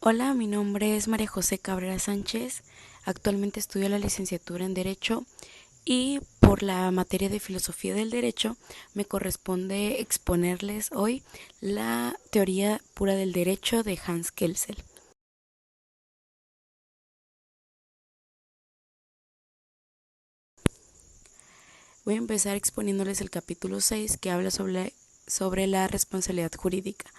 Hola, mi nombre es María José Cabrera Sánchez. Actualmente estudio la licenciatura en Derecho y por la materia de Filosofía del Derecho me corresponde exponerles hoy la teoría pura del derecho de Hans Kelsen. Voy a empezar exponiéndoles el capítulo 6 que habla sobre la responsabilidad jurídica.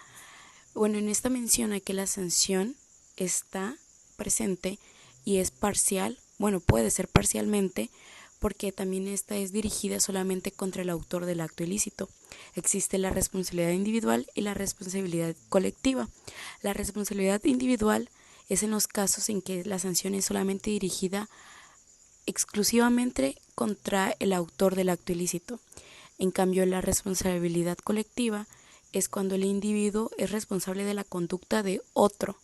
Bueno, en esta menciona que la sanción está presente y es parcial, bueno, puede ser parcialmente, porque también esta es dirigida solamente contra el autor del acto ilícito. Existe la responsabilidad individual y la responsabilidad colectiva. La responsabilidad individual es en los casos en que la sanción es solamente dirigida exclusivamente contra el autor del acto ilícito. En cambio, la responsabilidad colectiva es cuando el individuo es responsable de la conducta de otro.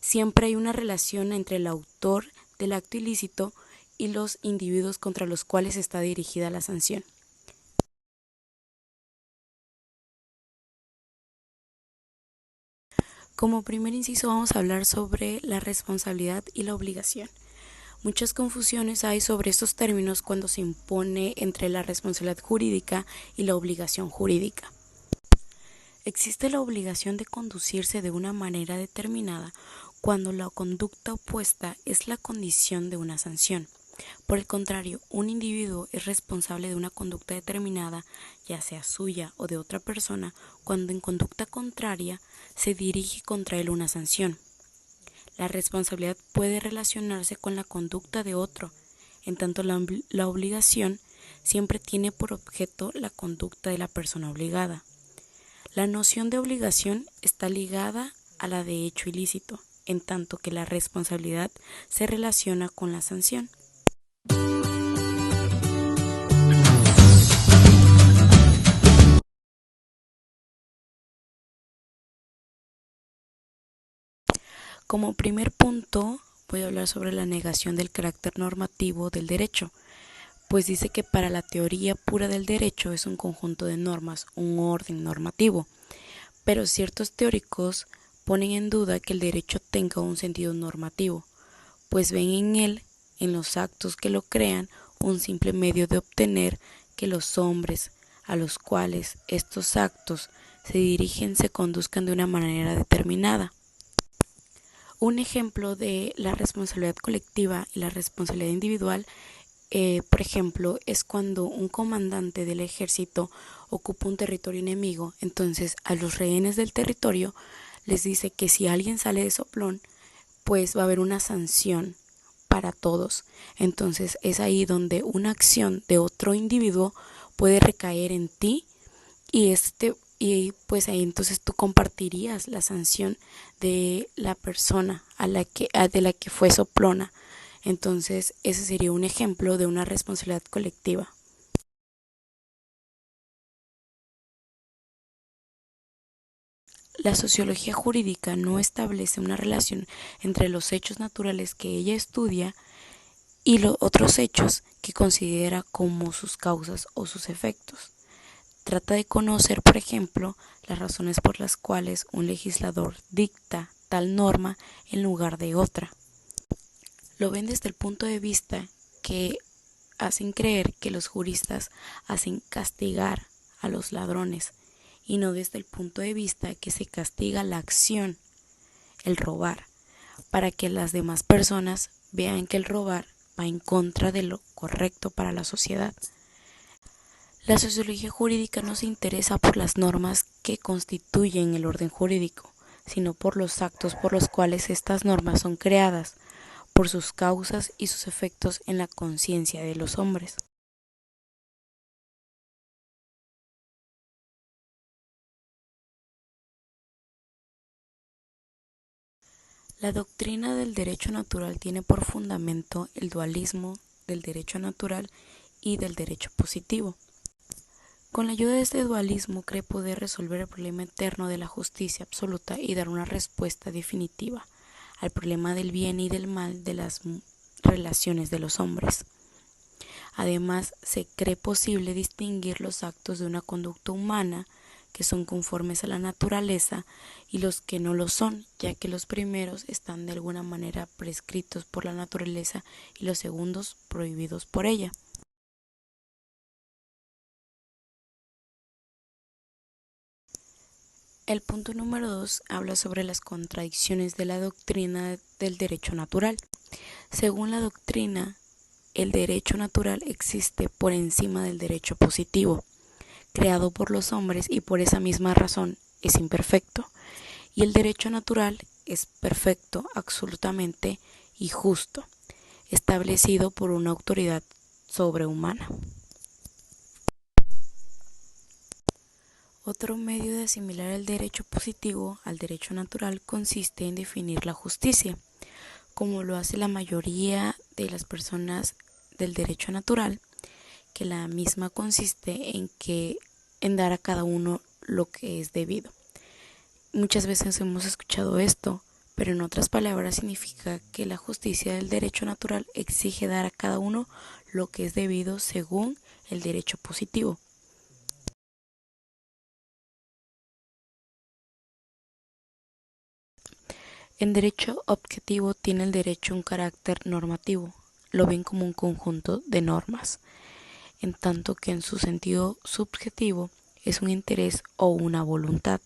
Siempre hay una relación entre el autor del acto ilícito y los individuos contra los cuales está dirigida la sanción. Como primer inciso vamos a hablar sobre la responsabilidad y la obligación. Muchas confusiones hay sobre estos términos cuando se impone entre la responsabilidad jurídica y la obligación jurídica. Existe la obligación de conducirse de una manera determinada cuando la conducta opuesta es la condición de una sanción. Por el contrario, un individuo es responsable de una conducta determinada, ya sea suya o de otra persona, cuando en conducta contraria se dirige contra él una sanción. La responsabilidad puede relacionarse con la conducta de otro, en tanto la obligación siempre tiene por objeto la conducta de la persona obligada. La noción de obligación está ligada a la de hecho ilícito, en tanto que la responsabilidad se relaciona con la sanción. Como primer punto, voy a hablar sobre la negación del carácter normativo del derecho, pues dice que para la teoría pura del derecho es un conjunto de normas, un orden normativo, pero ciertos teóricos ponen en duda que el derecho tenga un sentido normativo, pues ven en él, en los actos que lo crean, un simple medio de obtener que los hombres a los cuales estos actos se dirigen se conduzcan de una manera determinada. Un ejemplo de la responsabilidad colectiva y la responsabilidad individual, por ejemplo, es cuando un comandante del ejército ocupa un territorio enemigo, entonces a los rehenes del territorio les dice que si alguien sale de soplón, pues va a haber una sanción para todos. Entonces es ahí donde una acción de otro individuo puede recaer en ti y pues ahí entonces tú compartirías la sanción de la persona de la que fue soplona. Entonces ese sería un ejemplo de una responsabilidad colectiva. La sociología jurídica no establece una relación entre los hechos naturales que ella estudia y los otros hechos que considera como sus causas o sus efectos. Trata de conocer, por ejemplo, las razones por las cuales un legislador dicta tal norma en lugar de otra. Lo ven desde el punto de vista que hacen creer que los juristas hacen castigar a los ladrones y no desde el punto de vista que se castiga la acción, el robar, para que las demás personas vean que el robar va en contra de lo correcto para la sociedad. La sociología jurídica no se interesa por las normas que constituyen el orden jurídico, sino por los actos por los cuales estas normas son creadas, por sus causas y sus efectos en la conciencia de los hombres. La doctrina del derecho natural tiene por fundamento el dualismo del derecho natural y del derecho positivo. Con la ayuda de este dualismo cree poder resolver el problema eterno de la justicia absoluta y dar una respuesta definitiva al problema del bien y del mal de las relaciones de los hombres. Además, se cree posible distinguir los actos de una conducta humana que son conformes a la naturaleza, y los que no lo son, ya que los primeros están de alguna manera prescritos por la naturaleza y los segundos prohibidos por ella. El punto número 2 habla sobre las contradicciones de la doctrina del derecho natural. Según la doctrina, el derecho natural existe por encima del derecho positivo, creado por los hombres, y por esa misma razón es imperfecto. Y el derecho natural es perfecto, absolutamente y justo, establecido por una autoridad sobrehumana. Otro medio de asimilar el derecho positivo al derecho natural consiste en definir la justicia, como lo hace la mayoría de las personas del derecho natural, que la misma consiste en dar a cada uno lo que es debido. Muchas veces hemos escuchado esto, pero en otras palabras significa que la justicia del derecho natural exige dar a cada uno lo que es debido según el derecho positivo. En derecho objetivo tiene el derecho un carácter normativo, lo ven como un conjunto de normas, en tanto que en su sentido subjetivo es un interés o una voluntad.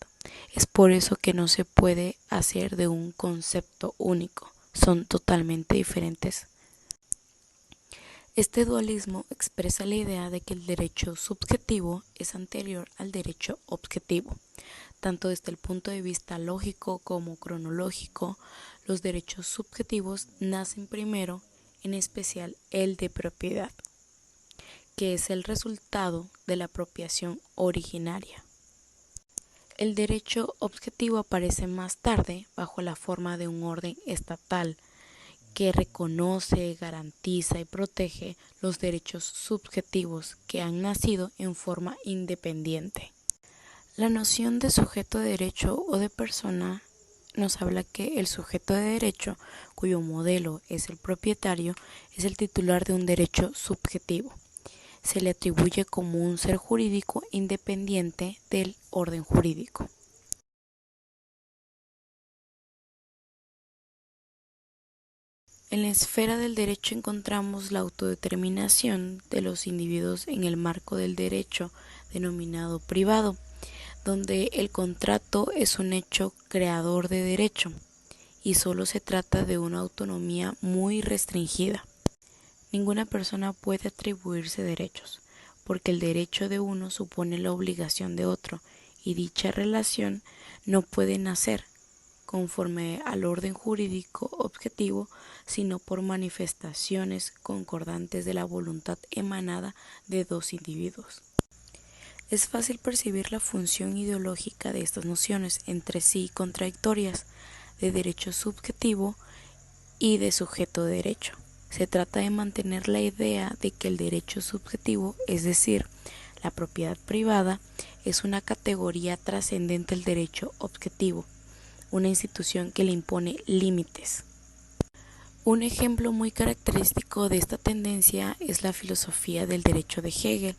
Es por eso que no se puede hacer de un concepto único, son totalmente diferentes. Este dualismo expresa la idea de que el derecho subjetivo es anterior al derecho objetivo. Tanto desde el punto de vista lógico como cronológico, los derechos subjetivos nacen primero, en especial el de propiedad, que es el resultado de la apropiación originaria. El derecho objetivo aparece más tarde bajo la forma de un orden estatal que reconoce, garantiza y protege los derechos subjetivos que han nacido en forma independiente. La noción de sujeto de derecho o de persona nos habla que el sujeto de derecho, cuyo modelo es el propietario, es el titular de un derecho subjetivo. Se le atribuye como un ser jurídico independiente del orden jurídico. En la esfera del derecho encontramos la autodeterminación de los individuos en el marco del derecho denominado privado, donde el contrato es un hecho creador de derecho y solo se trata de una autonomía muy restringida. Ninguna persona puede atribuirse derechos, porque el derecho de uno supone la obligación de otro, y dicha relación no puede nacer conforme al orden jurídico objetivo, sino por manifestaciones concordantes de la voluntad emanada de dos individuos. Es fácil percibir la función ideológica de estas nociones entre sí contradictorias, de derecho subjetivo y de sujeto de derecho. Se trata de mantener la idea de que el derecho subjetivo, es decir, la propiedad privada, es una categoría trascendente del derecho objetivo, una institución que le impone límites. Un ejemplo muy característico de esta tendencia es la filosofía del derecho de Hegel,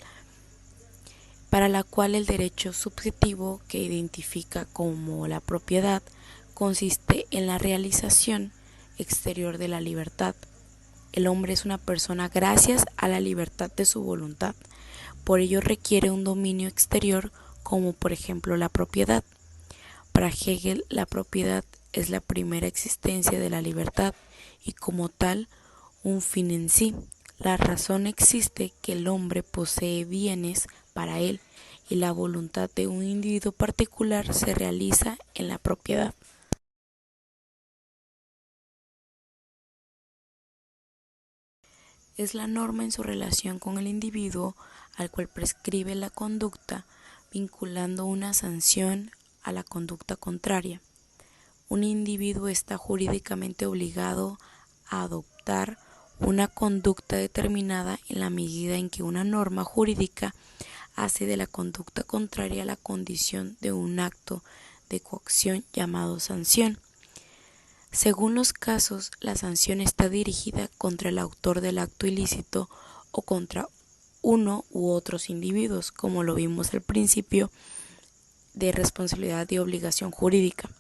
para la cual el derecho subjetivo, que identifica como la propiedad, consiste en la realización exterior de la libertad. El hombre es una persona gracias a la libertad de su voluntad, por ello requiere un dominio exterior como por ejemplo la propiedad. Para Hegel, la propiedad es la primera existencia de la libertad y como tal un fin en sí. La razón existe que el hombre posee bienes para él y la voluntad de un individuo particular se realiza en la propiedad. Es la norma en su relación con el individuo al cual prescribe la conducta, vinculando una sanción a la conducta contraria. Un individuo está jurídicamente obligado a adoptar una conducta determinada en la medida en que una norma jurídica hace de la conducta contraria la condición de un acto de coacción llamado sanción. Según los casos, la sanción está dirigida contra el autor del acto ilícito o contra uno u otros individuos, como lo vimos al principio de responsabilidad y obligación jurídica.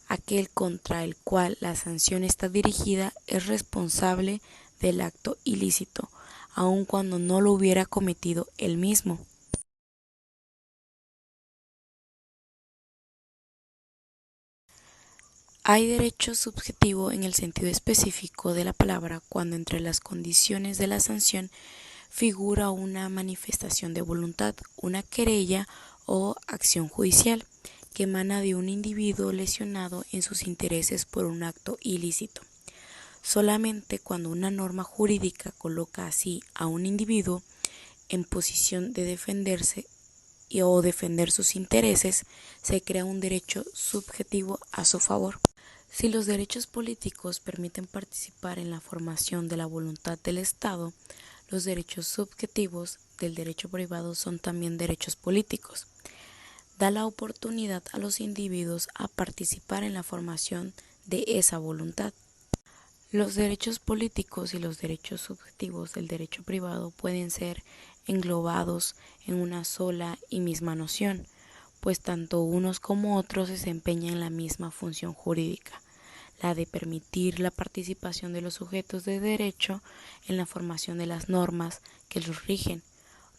Aquel contra el cual la sanción está dirigida es responsable del acto ilícito, aun cuando no lo hubiera cometido él mismo. Hay derecho subjetivo en el sentido específico de la palabra cuando entre las condiciones de la sanción figura una manifestación de voluntad, una querella o acción judicial que emana de un individuo lesionado en sus intereses por un acto ilícito. Solamente cuando una norma jurídica coloca así a un individuo en posición de defenderse o defender sus intereses, se crea un derecho subjetivo a su favor. Si los derechos políticos permiten participar en la formación de la voluntad del Estado, los derechos subjetivos del derecho privado son también derechos políticos. Da la oportunidad a los individuos a participar en la formación de esa voluntad. Los derechos políticos y los derechos subjetivos del derecho privado pueden ser englobados en una sola y misma noción, pues tanto unos como otros desempeñan la misma función jurídica, la de permitir la participación de los sujetos de derecho en la formación de las normas que los rigen,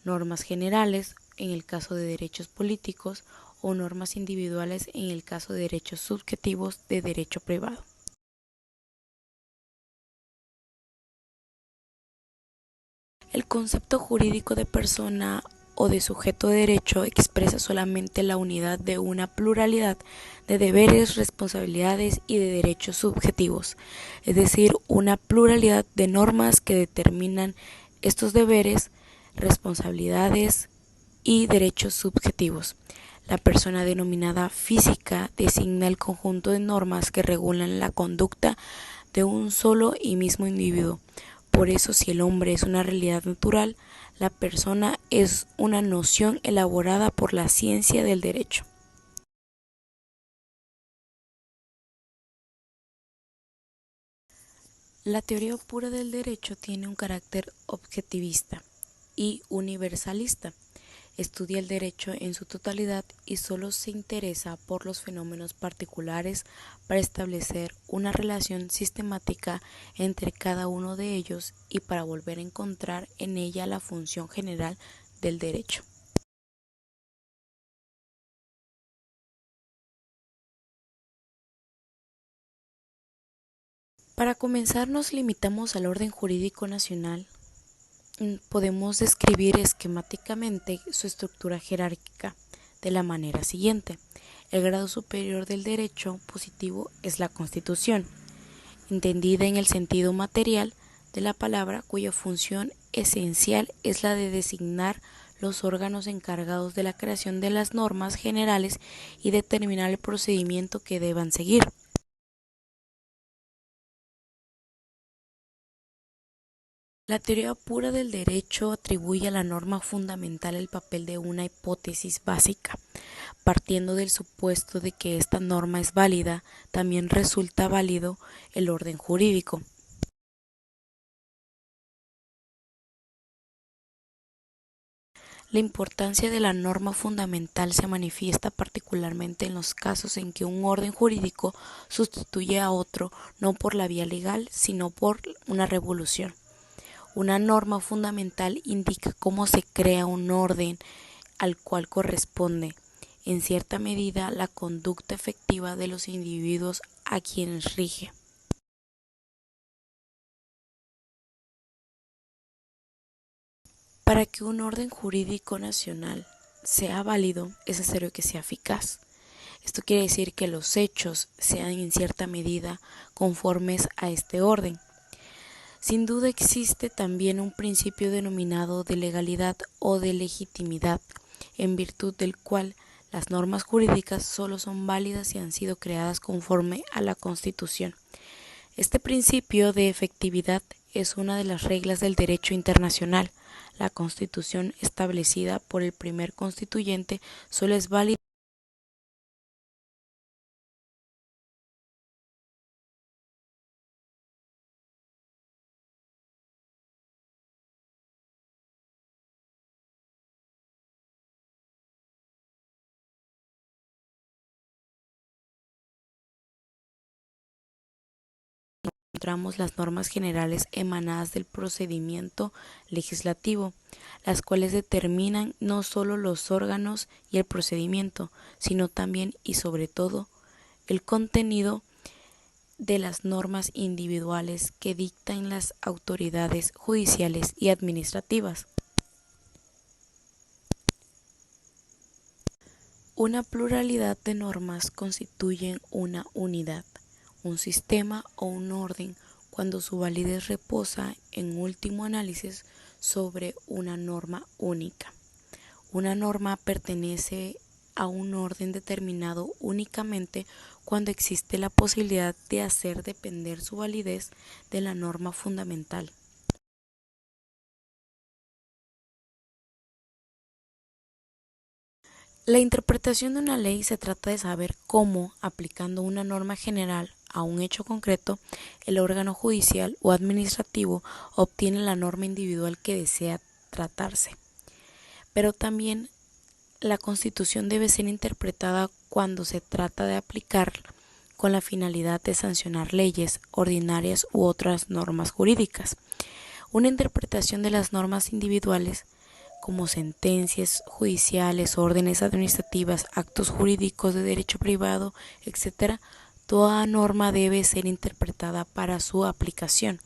normas generales en el caso de derechos políticos o normas individuales en el caso de derechos subjetivos de derecho privado. El concepto jurídico de persona o de sujeto de derecho expresa solamente la unidad de una pluralidad de deberes, responsabilidades y de derechos subjetivos, es decir, una pluralidad de normas que determinan estos deberes, responsabilidades y derechos subjetivos. La persona denominada física designa el conjunto de normas que regulan la conducta de un solo y mismo individuo. Por eso, si el hombre es una realidad natural, la persona es una noción elaborada por la ciencia del derecho. La teoría pura del derecho tiene un carácter objetivista y universalista. Estudia el derecho en su totalidad y solo se interesa por los fenómenos particulares para establecer una relación sistemática entre cada uno de ellos y para volver a encontrar en ella la función general del derecho. Para comenzar, nos limitamos al orden jurídico nacional. Podemos describir esquemáticamente su estructura jerárquica de la manera siguiente. El grado superior del derecho positivo es la Constitución, entendida en el sentido material de la palabra, cuya función esencial es la de designar los órganos encargados de la creación de las normas generales y determinar el procedimiento que deban seguir. La teoría pura del derecho atribuye a la norma fundamental el papel de una hipótesis básica. Partiendo del supuesto de que esta norma es válida, también resulta válido el orden jurídico. La importancia de la norma fundamental se manifiesta particularmente en los casos en que un orden jurídico sustituye a otro no por la vía legal, sino por una revolución. Una norma fundamental indica cómo se crea un orden al cual corresponde, en cierta medida, la conducta efectiva de los individuos a quienes rige. Para que un orden jurídico nacional sea válido, es necesario que sea eficaz. Esto quiere decir que los hechos sean en cierta medida conformes a este orden. Sin duda existe también un principio denominado de legalidad o de legitimidad, en virtud del cual las normas jurídicas solo son válidas si han sido creadas conforme a la Constitución. Este principio de efectividad es una de las reglas del derecho internacional. La Constitución establecida por el primer constituyente solo es válida encontramos las normas generales emanadas del procedimiento legislativo, las cuales determinan no solo los órganos y el procedimiento, sino también y sobre todo el contenido de las normas individuales que dictan las autoridades judiciales y administrativas. Una pluralidad de normas constituyen una unidad, un sistema o un orden cuando su validez reposa en último análisis sobre una norma única. Una norma pertenece a un orden determinado únicamente cuando existe la posibilidad de hacer depender su validez de la norma fundamental. La interpretación de una ley se trata de saber cómo, aplicando una norma general a un hecho concreto, el órgano judicial o administrativo obtiene la norma individual que desea tratarse. Pero también la Constitución debe ser interpretada cuando se trata de aplicar con la finalidad de sancionar leyes ordinarias u otras normas jurídicas. Una interpretación de las normas individuales como sentencias judiciales, órdenes administrativas, actos jurídicos de derecho privado, etc., toda norma debe ser interpretada para su aplicación.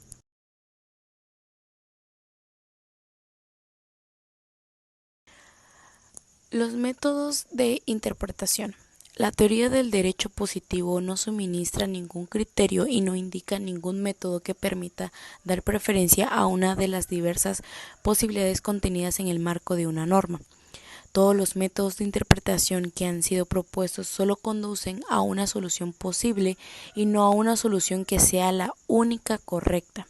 Los métodos de interpretación. La teoría del derecho positivo no suministra ningún criterio y no indica ningún método que permita dar preferencia a una de las diversas posibilidades contenidas en el marco de una norma. Todos los métodos de interpretación que han sido propuestos solo conducen a una solución posible y no a una solución que sea la única correcta.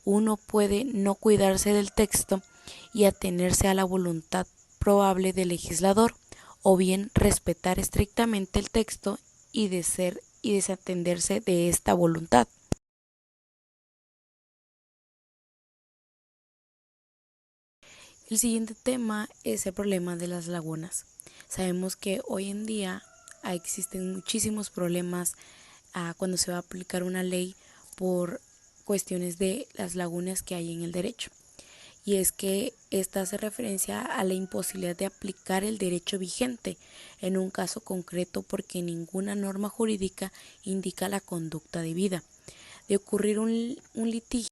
Uno puede no cuidarse del texto y atenerse a la voluntad probable del legislador, o bien respetar estrictamente el texto y desatenderse de esta voluntad. El siguiente tema es el problema de las lagunas. Sabemos que hoy en día existen muchísimos problemas cuando se va a aplicar una ley por cuestiones de las lagunas que hay en el derecho. Y es que esta hace referencia a la imposibilidad de aplicar el derecho vigente en un caso concreto porque ninguna norma jurídica indica la conducta debida. De ocurrir un litigio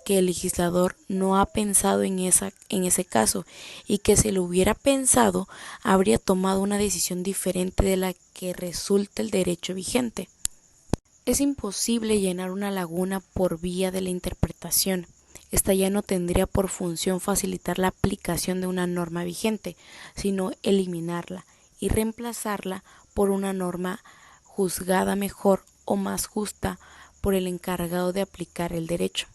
que el legislador no ha pensado en ese caso y que si lo hubiera pensado habría tomado una decisión diferente de la que resulta el derecho vigente. Es imposible llenar una laguna por vía de la interpretación. Esta ya no tendría por función facilitar la aplicación de una norma vigente, sino eliminarla y reemplazarla por una norma juzgada mejor o más justa por el encargado de aplicar el derecho.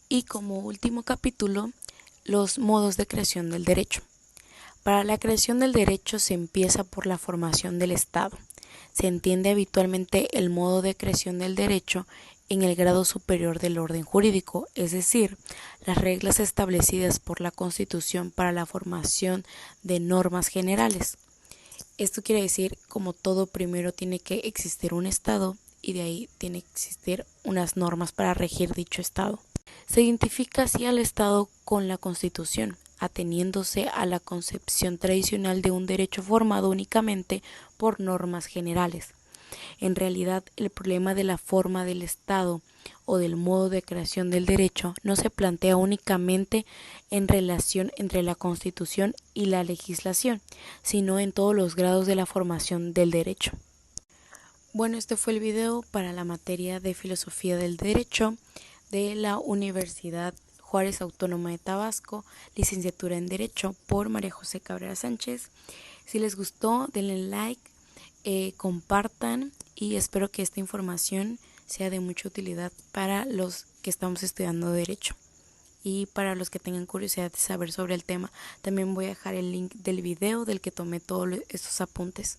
Y como último capítulo, los modos de creación del derecho. Para la creación del derecho se empieza por la formación del Estado. Se entiende habitualmente el modo de creación del derecho en el grado superior del orden jurídico, es decir, las reglas establecidas por la Constitución para la formación de normas generales. Esto quiere decir, como todo, primero tiene que existir un Estado y de ahí tiene que existir unas normas para regir dicho Estado. Se identifica así al Estado con la Constitución, ateniéndose a la concepción tradicional de un derecho formado únicamente por normas generales. En realidad, el problema de la forma del Estado o del modo de creación del derecho no se plantea únicamente en relación entre la Constitución y la legislación, sino en todos los grados de la formación del derecho. Bueno, este fue el video para la materia de Filosofía del Derecho de la Universidad Juárez Autónoma de Tabasco, licenciatura en Derecho por María José Cabrera Sánchez. Si les gustó, denle like, compartan y espero que esta información sea de mucha utilidad para los que estamos estudiando Derecho y para los que tengan curiosidad de saber sobre el tema. También voy a dejar el link del video del que tomé todos estos apuntes.